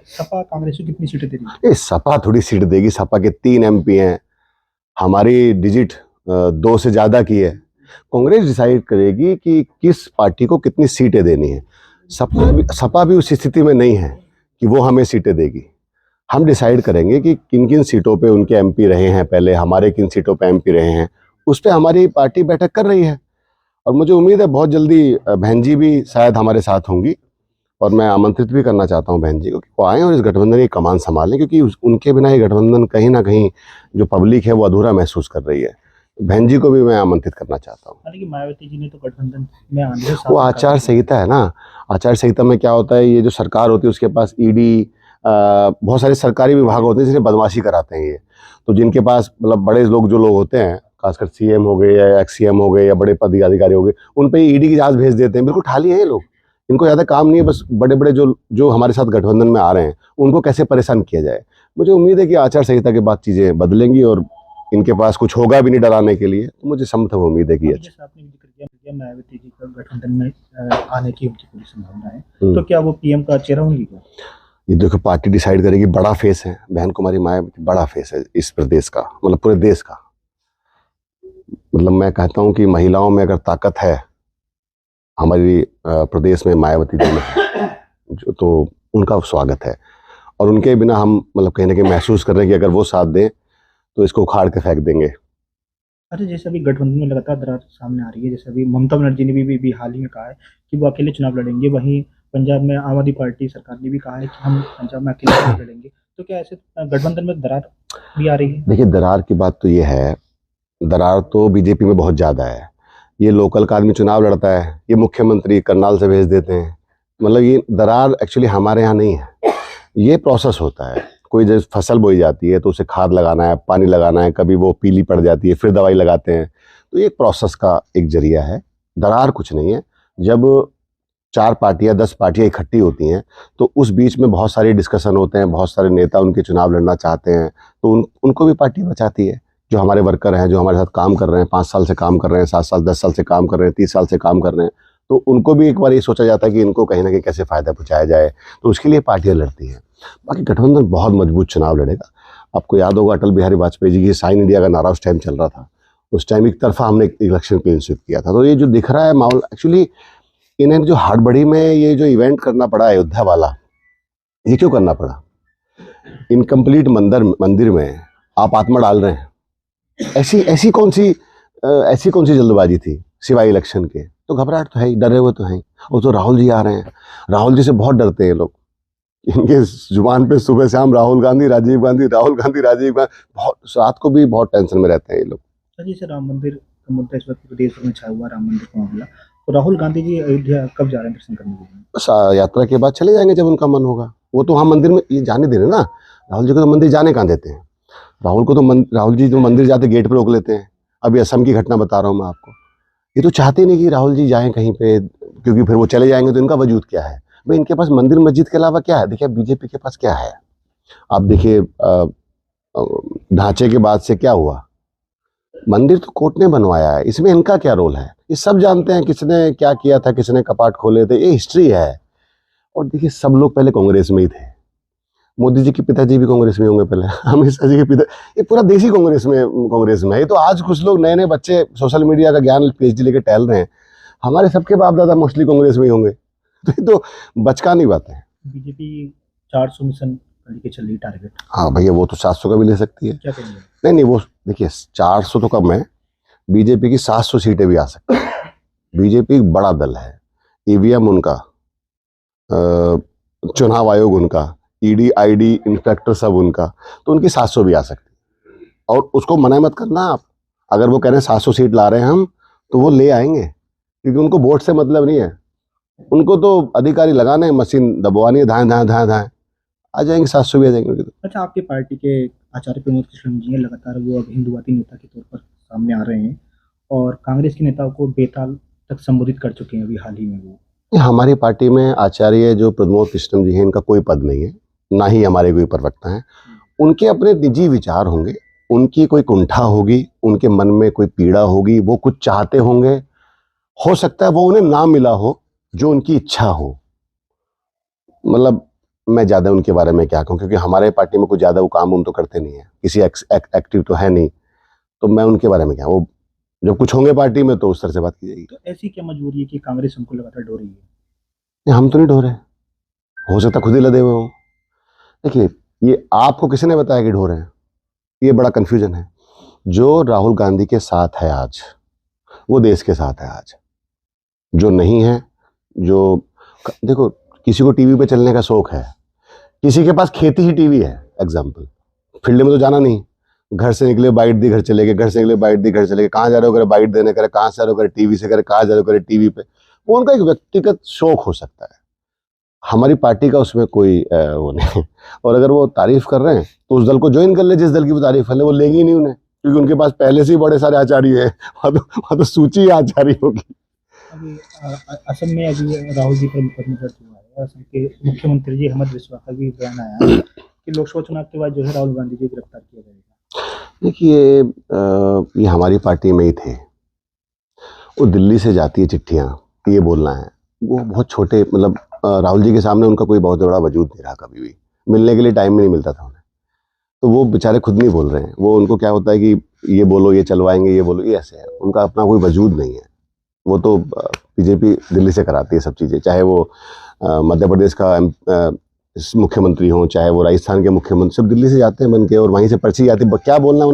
सपा कांग्रेस को कितनी सीटें दे रही है? ये सपा थोड़ी सीट देगी। सपा के 3 MP हैं, हमारी डिजिट 2 से ज्यादा की है। कांग्रेस डिसाइड करेगी कि किस पार्टी को कितनी सीटें देनी है। सपा भी उस स्थिति में नहीं है कि वो हमें सीटें देगी। हम डिसाइड करेंगे कि किन किन सीटों पे उनके MP रहे हैं, पहले हमारे किन सीटों पे MP रहे हैं, उस पर हमारी पार्टी बैठक कर रही है। और मुझे उम्मीद है बहुत जल्दी बहन जी भी शायद हमारे साथ होंगी, और मैं आमंत्रित भी करना चाहता हूं बहन जी को कि वो आएँ और इस गठबंधन की कमान संभालें, क्योंकि उनके बिना ये गठबंधन कहीं ना कहीं जो पब्लिक है वो अधूरा महसूस कर रही है। बहन जी को भी मैं आमंत्रित करना चाहता हूँ। हालांकि मायावती जी ने तो गठबंधन में आने से वो आचार संहिता है ना, आचार संहिता में क्या होता है, ये जो सरकार होती है उसके पास ED बहुत सारे सरकारी विभाग होते हैं जिन्हें बदमाशी कराते हैं ये। तो जिनके पास मतलब बड़े लोग जो लोग होते हैं, खासकर CM हो गए या XCM हो गए या बड़े पदाधिकारी हो गए, उन पे ED की जांच भेज देते हैं। बिल्कुल ठाली है ये लोग, इनको ज़्यादा काम नहीं है, बस बड़े बड़े जो हमारे साथ गठबंधन में आ रहे हैं उनको कैसे परेशान किया जाए। मुझे उम्मीद है कि आचार संहिता के बाद चीज़ें बदलेंगी और इनके पास कुछ होगा भी नहीं डराने के लिए। तो मुझे संभव उम्मीद है कि जैसे आपने जिक्र किया मायावती जी का गठबंधन में आने की उनकी पूरी संभावना है, तो क्या वो PM का चेहरा होंगी क्या? ये देखो, पार्टी डिसाइड करेगी। बड़ा फेस है बहन कुमारी मायावती, बड़ा फेस है इस प्रदेश का, मतलब पूरे देश का। मतलब मैं कहता हूँ कि महिलाओं में अगर ताकत है हमारी प्रदेश में, मायावती जी में जो, तो उनका स्वागत है। और उनके बिना हम मतलब कहीं ना कहीं महसूस कर रहे हैं कि अगर वो साथ दें तो इसको उखाड़ के फेंक देंगे। अच्छा, जैसे अभी गठबंधन में लगातार दरार सामने आ रही है, जैसे अभी ममता बनर्जी ने भी हाल ही में कहा है कि वो अकेले चुनाव लड़ेंगे, वहीं पंजाब में आम आदमी पार्टी सरकार ने भी कहा है कि हम पंजाब में अकेले चुनाव लड़ेंगे, तो क्या ऐसे गठबंधन में दरार भी आ रही है? देखिए, दरार की बात तो ये है, दरार तो बीजेपी में बहुत ज़्यादा है। ये लोकल का आदमी चुनाव लड़ता है, ये मुख्यमंत्री करनाल से भेज देते हैं। मतलब ये दरार एक्चुअली हमारे यहाँ नहीं है, ये प्रोसेस होता है। कोई जैसे फसल बोई जाती है तो उसे खाद लगाना है, पानी लगाना है, कभी वो पीली पड़ जाती है, फिर दवाई लगाते हैं। तो ये एक प्रोसेस का एक जरिया है, दरार कुछ नहीं है। जब 4 पार्टियां 10 पार्टियां इकट्ठी होती हैं तो उस बीच में बहुत सारे डिस्कशन होते हैं, बहुत सारे नेता उनके चुनाव लड़ना चाहते हैं, तो उनको भी पार्टी बचाती है। जो हमारे वर्कर हैं, जो हमारे साथ काम कर रहे हैं, 5 साल से काम कर रहे हैं, 7 साल 10 साल से काम कर रहे हैं, 30 साल से काम कर रहे हैं, तो उनको भी एक बार ये सोचा जाता है कि इनको कहीं ना कहीं कैसे फ़ायदा पहुँचाया जाए, तो उसके लिए पार्टियाँ लड़ती हैं। बाकी गठबंधन बहुत मजबूत चुनाव लड़ेगा। आपको याद होगा अटल बिहारी वाजपेयी जी की साइन इंडिया का नारा उस टाइम चल रहा था, उस टाइम एक तरफा हमने इलेक्शन क्लीन स्वीप किया था। तो ये जो दिख रहा है माहौल, एक्चुअली इन्हें जो हड़बड़ी में ये जो इवेंट करना पड़ा अयोध्या वाला, ये क्यों करना पड़ा? इनकम्प्लीट मंदिर में आप आत्मा डाल रहे हैं। ऐसी कौन सी जल्दबाजी थी सिवाय इलेक्शन के? तो घबराहट तो है ही, डरे हुए तो हैं। और तो राहुल जी आ रहे हैं, राहुल जी से बहुत डरते हैं लोग। इनके जुबान पे सुबह शाम राहुल गांधी राजीव गांधी, राहुल गांधी राजीव गांधी, बहुत रात को भी बहुत टेंशन में रहते हैं ये लोग। जैसे राम मंदिर का मुद्दा इस वक्त प्रदेश में छाया हुआ, राम मंदिर का मामला, तो राहुल गांधी जी अयोध्या कब जा रहे हैं दर्शन करने के लिए? बस यात्रा के बाद चले जाएंगे जब उनका मन होगा। वो तो वहाँ मंदिर में ये जाने दे रहे ना, राहुल जी को तो मंदिर जाने कहाँ देते हैं? राहुल जी तो मंदिर जाते गेट पर रोक लेते हैं। अभी असम की घटना बता रहा हूँ मैं आपको। ये तो चाहते नहीं कि राहुल जी जाएं कहीं पे, क्योंकि फिर वो चले जाएंगे तो इनका वजूद क्या है भाई? इनके पास मंदिर मस्जिद के अलावा क्या है? देखिए बीजेपी के पास क्या है, आप देखिए ढांचे के बाद से क्या हुआ? मंदिर तो कोर्ट ने बनवाया है, इसमें इनका क्या रोल है? ये सब जानते हैं किसने क्या किया था, किसने कपाट खोले थे, ये हिस्ट्री है। और देखिए सब लोग पहले कांग्रेस में ही थे। मोदी जी के पिताजी भी कांग्रेस में होंगे पहले, अमित शाह जी के पिता, ये पूरा देश ही कांग्रेस में है। ये तो आज कुछ लोग नए नए बच्चे सोशल मीडिया का ज्ञान PhD लेके टहल रहे हैं, हमारे सबके बाप दादा मोस्टली कांग्रेस में ही होंगे। तो ये तो बचकानी बात है। बीजेपी 400 मिशन लेके चल रही टारगेट। हाँ भैया, वो तो 700 का भी ले सकती है। क्या कहेंगे? नहीं, वो देखिए 400 तो कम है, बीजेपी की 700 सीटें भी आ सकती है। बीजेपी एक बड़ा दल है, EVM उनका, चुनाव आयोग उनका, ED ID इंस्पेक्टर सब उनका, तो उनकी 700 भी आ सकती है। और उसको मना मत करना आप, अगर वो कह रहे हैं 700 सीट ला रहे हैं हम, तो वो ले आएंगे, क्योंकि उनको वोट से मतलब नहीं है। उनको तो अधिकारी लगाना है, मशीन दबवानी है, धाएं धाएं धाएं धाएं, आ जाएंगे 700 भी आ जाएंगे। अच्छा, आपकी पार्टी के आचार्य प्रमोद कृष्ण जी हैं, लगातार वो अब हिंदुवादी नेता के तौर पर सामने आ रहे हैं और कांग्रेस के नेताओं को बेताल तक संबोधित कर चुके हैं अभी हाल ही में। वो हमारी पार्टी में आचार्य जो प्रमोद कृष्ण जी हैं, इनका कोई पद नहीं है, ना ही हमारे कोई प्रवक्ता हैं। उनके अपने निजी विचार होंगे, उनकी कोई कुंठा होगी, उनके मन में कोई पीड़ा होगी, वो कुछ चाहते होंगे, हो सकता है वो उन्हें ना मिला हो जो उनकी इच्छा हो। मतलब मैं ज़्यादा उनके बारे में क्या कहूँ, क्योंकि हमारे पार्टी में कुछ ज़्यादा वो काम उन तो करते नहीं है, किसी एक्टिव तो है नहीं, तो मैं उनके बारे में क्या, वो जब कुछ होंगे पार्टी में तो उस तरह से बात की जाएगी। तो ऐसी क्या मजबूरी है कि कांग्रेस उनको लगातार ढो रही है? नहीं, हम तो नहीं ढो रहे, हो सकता खुद ही लदे हुए हों। देखिए, ये आपको किसी ने बताया कि ढो रहे हैं? ये बड़ा कन्फ्यूजन है। जो राहुल गांधी के साथ है आज, वो देश के साथ है आज। जो नहीं है, जो देखो, किसी को टीवी पे चलने का शौक है, किसी के पास खेती ही टीवी है, एग्जाम्पल, फील्ड में तो जाना नहीं, घर से निकले बाइट दी घर चले गए, घर से निकले बाइट दी घर चले गए, कहाँ जा रहे हो करे बाइट देने करे, कहाँ से आ रहे हो करे टीवी से करे, कहाँ जा रहे हो करे टीवी पे, वो उनका एक व्यक्तिगत शौक हो सकता है। हमारी पार्टी का उसमें कोई वो नहीं है। और अगर वो तारीफ कर रहे हैं तो उस दल को ज्वाइन कर ले, जिस दल की वो तारीफ कर ले, वो लेगी ही नहीं उन्हें, क्योंकि उनके पास पहले से ही बड़े सारे आचार्य हैं, वहाँ तो सूची ही आचार्य होगी। अभी असम में अभी राहुल जी पर मुकदमा दर्ज हुआ है। असम के मुख्यमंत्री जी हेमंत बिस्वा का भी बयान आया है कि लोकसभा चुनाव के बाद जो है राहुल गांधी जी को गिरफ्तार किया जाएगा। देखिए, ये हमारी पार्टी में ही थे, वो दिल्ली से जाती है चिट्ठियाँ, ये बोलना है, वो बहुत छोटे, मतलब राहुल जी के सामने उनका कोई बहुत बड़ा वजूद नहीं रहा, कभी भी मिलने के लिए टाइम भी नहीं मिलता था उन्हें, तो वो बेचारे खुद नहीं बोल रहे हैं। वो उनको क्या होता है कि ये बोलो, ये चलवाएंगे, ये बोलो, ये ऐसे है, उनका अपना कोई वजूद नहीं है। वो तो बीजेपी दिल्ली से कराती है सब चीज़ें, चाहे वो मध्य प्रदेश का मुख्यमंत्री हो, चाहे वो राजस्थान के मुख्यमंत्री, सब दिल्ली से जाते हैं बन के, और वहीं से पर्ची आती है, क्या बोलना उन्हें।